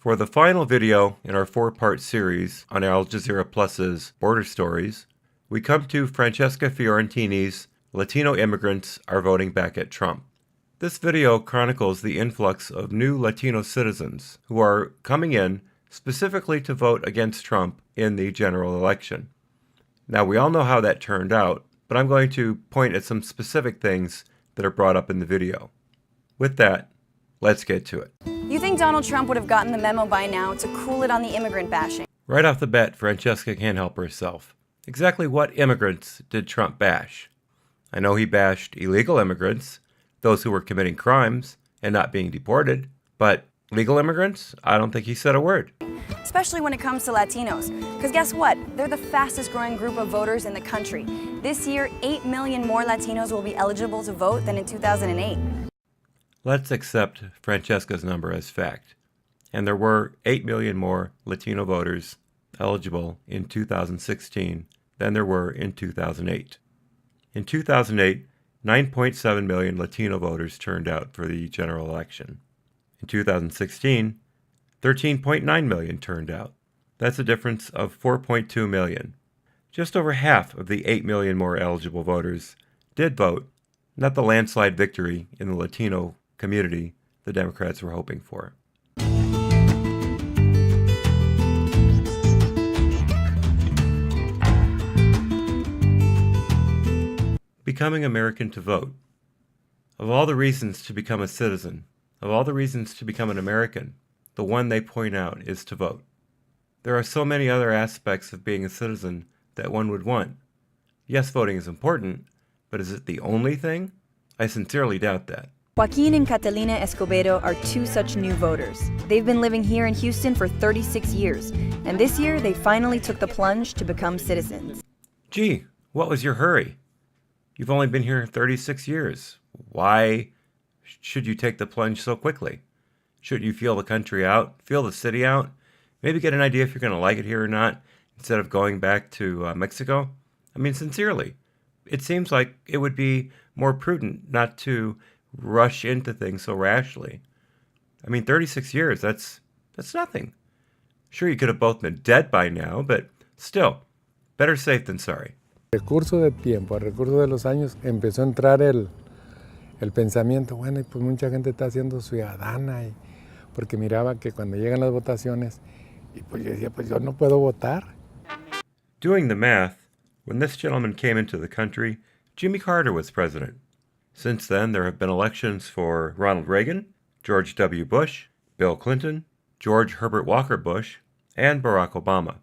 For the final video in our 4-part series on Al Jazeera Plus's Border Stories, we come to Francesca Fiorentini's Latino Immigrants Are Voting Back at Trump. This video chronicles the influx of new Latino citizens who are coming in specifically to vote against Trump in the general election. Now, we all know how that turned out, but I'm going to point at some specific things that are brought up in the video. With that, let's get to it. You think Donald Trump would have gotten the memo by now to cool it on the immigrant bashing? Right off the bat, Francesca can't help herself. Exactly what immigrants did Trump bash? I know he bashed illegal immigrants, those who were committing crimes and not being deported, but legal immigrants? I don't think he said a word. Especially when it comes to Latinos. Because guess what? They're the fastest growing group of voters in the country. This year, 8 million more Latinos will be eligible to vote than in 2008. Let's accept Francesca's number as fact. And there were 8 million more Latino voters eligible in 2016 than there were in 2008. In 2008, 9.7 million Latino voters turned out for the general election. In 2016, 13.9 million turned out. That's a difference of 4.2 million. Just over half of the 8 million more eligible voters did vote, not the landslide victory in the Latino community the Democrats were hoping for. Becoming American to vote. Of all the reasons to become a citizen, of all the reasons to become an American, the one they point out is to vote. There are so many other aspects of being a citizen that one would want. Yes, voting is important, but is it the only thing? I sincerely doubt that. Joaquin and Catalina Escobedo are two such new voters. They've been living here in Houston for 36 years, and this year they finally took the plunge to become citizens. Gee, what was your hurry? You've only been here 36 years. Why should you take the plunge so quickly? Shouldn't you feel the country out, feel the city out, maybe get an idea if you're going to like it here or not, instead of going back to Mexico? I mean, sincerely, it seems like it would be more prudent not to rush into things so rashly. I mean, 36 years, that's nothing. Sure, you could have both been dead by now, but still, better safe than sorry. Recurso de tiempo, al recurso de los años, empezó a entrar el pensamiento, bueno, y pues mucha gente está siendo ciudadana, y porque miraba que cuando llegan las votaciones, y pues yo decía, pues yo no puedo votar. Doing the math, when this gentleman came into the country, Jimmy Carter was president. Since then, there have been elections for Ronald Reagan, George W. Bush, Bill Clinton, George Herbert Walker Bush, and Barack Obama.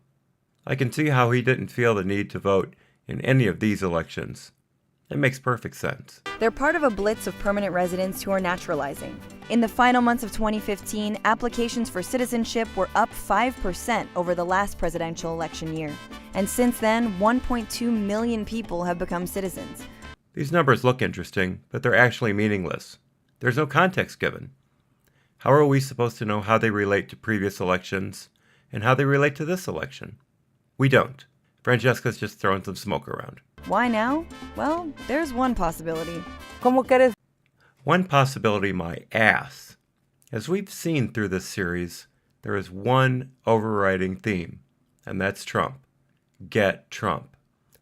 I can see how he didn't feel the need to vote in any of these elections. It makes perfect sense. They're part of a blitz of permanent residents who are naturalizing. In the final months of 2015, applications for citizenship were up 5% over the last presidential election year. And since then, 1.2 million people have become citizens. These numbers look interesting, but they're actually meaningless. There's no context given. How are we supposed to know how they relate to previous elections and how they relate to this election? We don't. Francesca's just throwing some smoke around. Why now? Well, there's one possibility. One possibility, my ass. As we've seen through this series, there is one overriding theme, and that's Trump. Get Trump.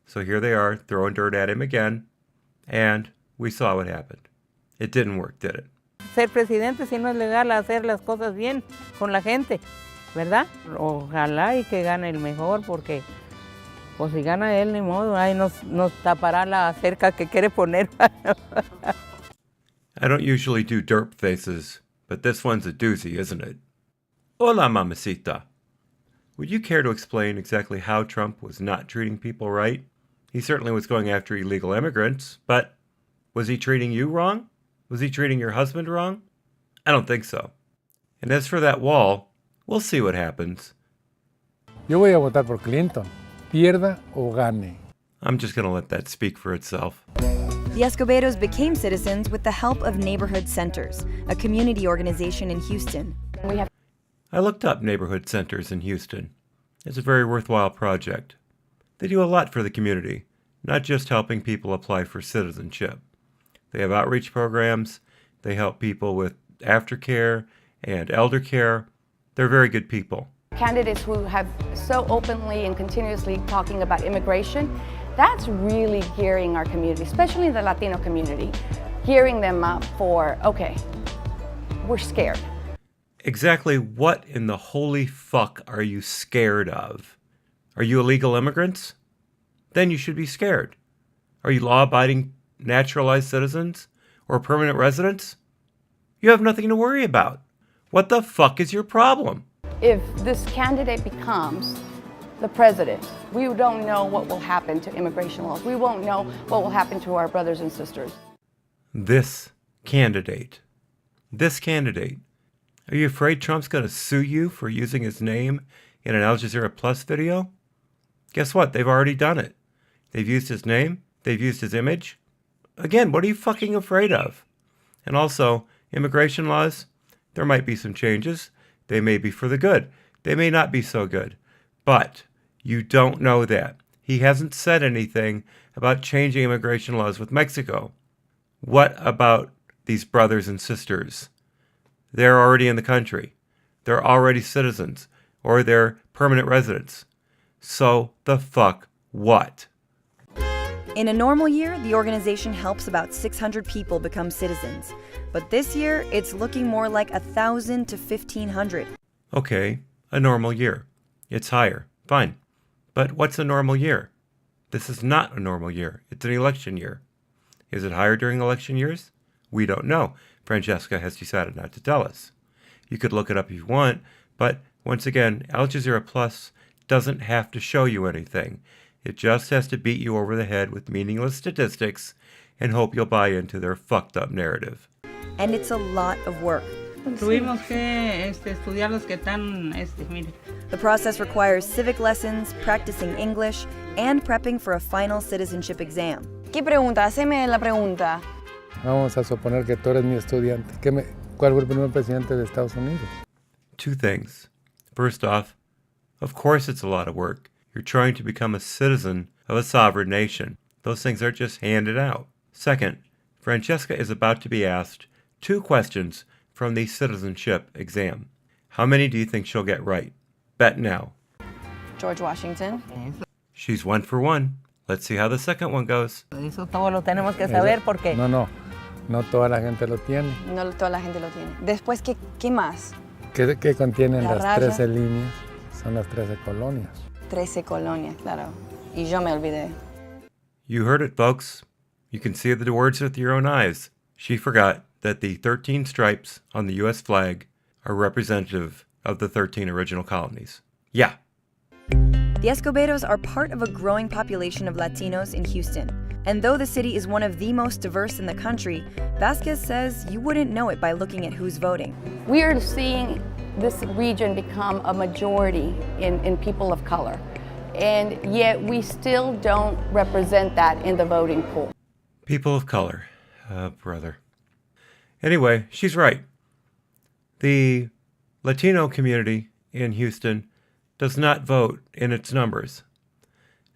So here they are, throwing dirt at him again, and we saw what happened. It didn't work, did it? Ser presidente si no es legal hacer las cosas bien con la gente, ¿verdad? Ojalá y que gane el mejor, porque pues si gana él, ni modo, ahí nos tapará la cerca que quiere poner. I don't usually do derp faces, but this one's a doozy, isn't it? Hola, mamacita. Would you care to explain exactly how Trump was not treating people right? He certainly was going after illegal immigrants, but was he treating you wrong? Was he treating your husband wrong? I don't think so. And as for that wall, we'll see what happens. Yo voy a votar por Clinton, pierda o gane. I'm just going to let that speak for itself. The Escobedos became citizens with the help of Neighborhood Centers, a community organization in Houston. I looked up neighborhood centers in Houston. It's a very worthwhile project. They do a lot for the community, not just helping people apply for citizenship. They have outreach programs, they help people with aftercare and elder care. They're very good people. Candidates who have so openly and continuously talking about immigration, that's really gearing our community, especially the Latino community, gearing them up for, okay, we're scared. Exactly what in the holy fuck are you scared of? Are you illegal immigrants? Then you should be scared. Are you law-abiding naturalized citizens or permanent residents? You have nothing to worry about. What the fuck is your problem? If this candidate becomes the president, we don't know what will happen to immigration laws. We won't know what will happen to our brothers and sisters. This candidate. Are you afraid Trump's going to sue you for using his name in an Al Jazeera Plus video? Guess what? They've already done it. They've used his name. They've used his image. Again, what are you fucking afraid of? And also, immigration laws, there might be some changes. They may be for the good. They may not be so good. But you don't know that. He hasn't said anything about changing immigration laws with Mexico. What about these brothers and sisters? They're already in the country. They're already citizens, or they're permanent residents. So the fuck what? In a normal year, the organization helps about 600 people become citizens. But this year, it's looking more like 1,000 to 1,500. Okay, a normal year. It's higher. Fine. But what's a normal year? This is not a normal year. It's an election year. Is it higher during election years? We don't know. Francesca has decided not to tell us. You could look it up if you want, but once again, Al Jazeera Plus doesn't have to show you anything. It just has to beat you over the head with meaningless statistics and hope you'll buy into their fucked up narrative. And it's a lot of work. Tuvimos que estudiar los que están, mire. The process requires civic lessons, practicing English, and prepping for a final citizenship exam. ¿Qué pregunta? Haceme la pregunta. Vamos a suponer que tú eres mi estudiante. ¿Cuál fue el primer presidente de Estados Unidos? Two things. First off, of course it's a lot of work. You're trying to become a citizen of a sovereign nation. Those things aren't just handed out. Second, Francesca is about to be asked 2 questions from the citizenship exam. How many do you think she'll get right? Bet now. George Washington. She's 1 for 1. Let's see how the second one goes. Eso todo lo tenemos que saber porque... No toda la gente lo tiene. No toda la gente lo tiene. Después, ¿qué más? ¿Qué contienen La las raya. 13 líneas? Son las 13 colonias. 13 colonias, claro. Y yo me olvidé. You heard it, folks. You can see the words with your own eyes. She forgot that the 13 stripes on the U.S. flag are representative of the 13 original colonies. Yeah. The Escobedos are part of a growing population of Latinos in Houston. And though the city is one of the most diverse in the country, Vasquez says you wouldn't know it by looking at who's voting. We are seeing this region become a majority in people of color. And yet we still don't represent that in the voting pool. People of color. Brother. Anyway, she's right. The Latino community in Houston does not vote in its numbers.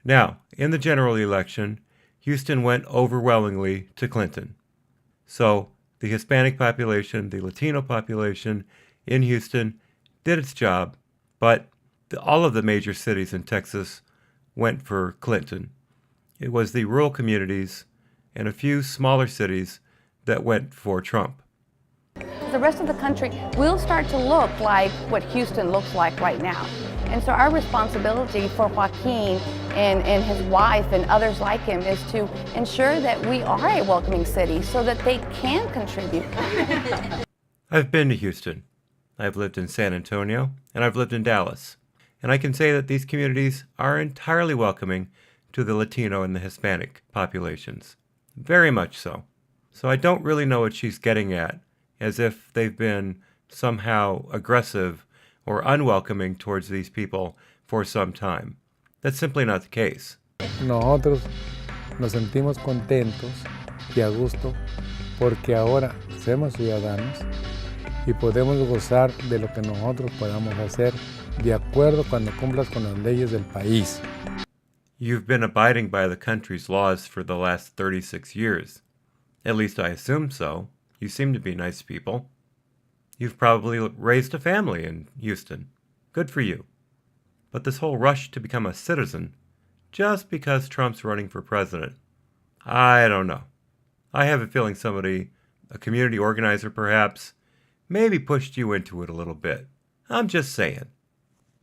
Now, in the general election, Houston went overwhelmingly to Clinton. So the Hispanic population, the Latino population in Houston did its job, but all of the major cities in Texas went for Clinton. It was the rural communities and a few smaller cities that went for Trump. The rest of the country will start to look like what Houston looks like right now. And so our responsibility for Joaquin and his wife and others like him is to ensure that we are a welcoming city so that they can contribute. I've been to Houston. I've lived in San Antonio, and I've lived in Dallas. And I can say that these communities are entirely welcoming to the Latino and the Hispanic populations. Very much so. So I don't really know what she's getting at, as if they've been somehow aggressive or unwelcoming towards these people for some time. That's simply not the case. Nosotros nos sentimos contentos y a gusto porque ahora somos ciudadanos y podemos gozar de lo que nosotros podamos hacer de acuerdo cuando cumplas con las leyes del país. You've been abiding by the country's laws for the last 36 years. At least I assume so. You seem to be nice people. You've probably raised a family in Houston. Good for you. But this whole rush to become a citizen, just because Trump's running for president, I don't know. I have a feeling somebody, a community organizer perhaps, maybe pushed you into it a little bit. I'm just saying.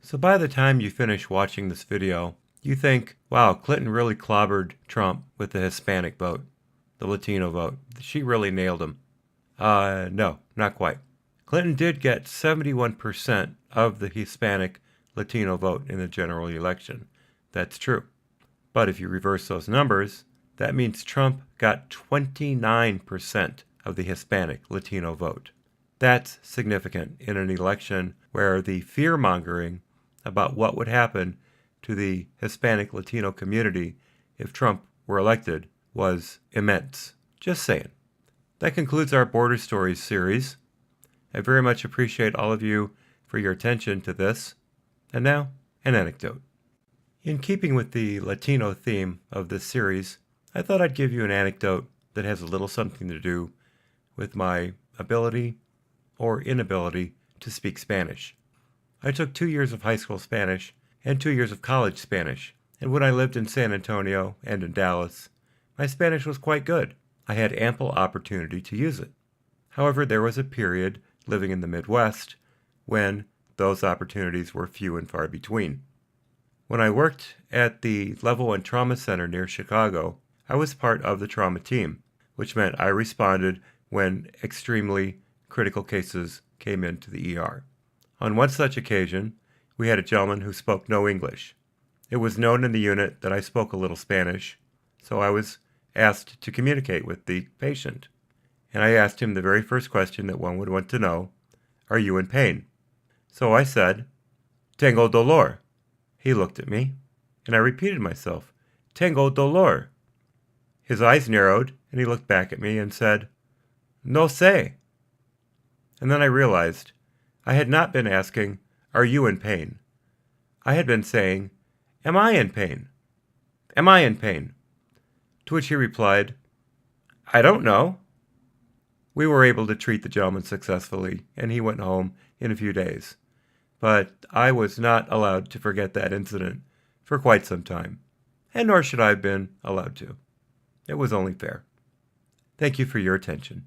So by the time you finish watching this video, you think, wow, Clinton really clobbered Trump with the Hispanic vote, the Latino vote. She really nailed him. No, not quite. Clinton did get 71% of the Hispanic Latino vote in the general election. That's true. But if you reverse those numbers, that means Trump got 29% of the Hispanic Latino vote. That's significant in an election where the fear-mongering about what would happen to the Hispanic Latino community if Trump were elected was immense. Just saying. That concludes our Border Stories series. I very much appreciate all of you for your attention to this. And now, an anecdote. In keeping with the Latino theme of this series, I thought I'd give you an anecdote that has a little something to do with my ability or inability to speak Spanish. I took 2 years of high school Spanish and 2 years of college Spanish, and when I lived in San Antonio and in Dallas, my Spanish was quite good. I had ample opportunity to use it. However, there was a period living in the Midwest when those opportunities were few and far between. When I worked at the Level 1 Trauma Center near Chicago, I was part of the trauma team, which meant I responded when extremely critical cases came into the ER. On one such occasion, we had a gentleman who spoke no English. It was known in the unit that I spoke a little Spanish, so I was asked to communicate with the patient. And I asked him the very first question that one would want to know, "Are you in pain?" So I said, "Tengo dolor." He looked at me, and I repeated myself, "Tengo dolor." His eyes narrowed, and he looked back at me and said, "No sé." And then I realized I had not been asking, "Are you in pain?" I had been saying, "Am I in pain? Am I in pain?" To which he replied, "I don't know." We were able to treat the gentleman successfully, and he went home in a few days. But I was not allowed to forget that incident for quite some time, and nor should I have been allowed to. It was only fair. Thank you for your attention.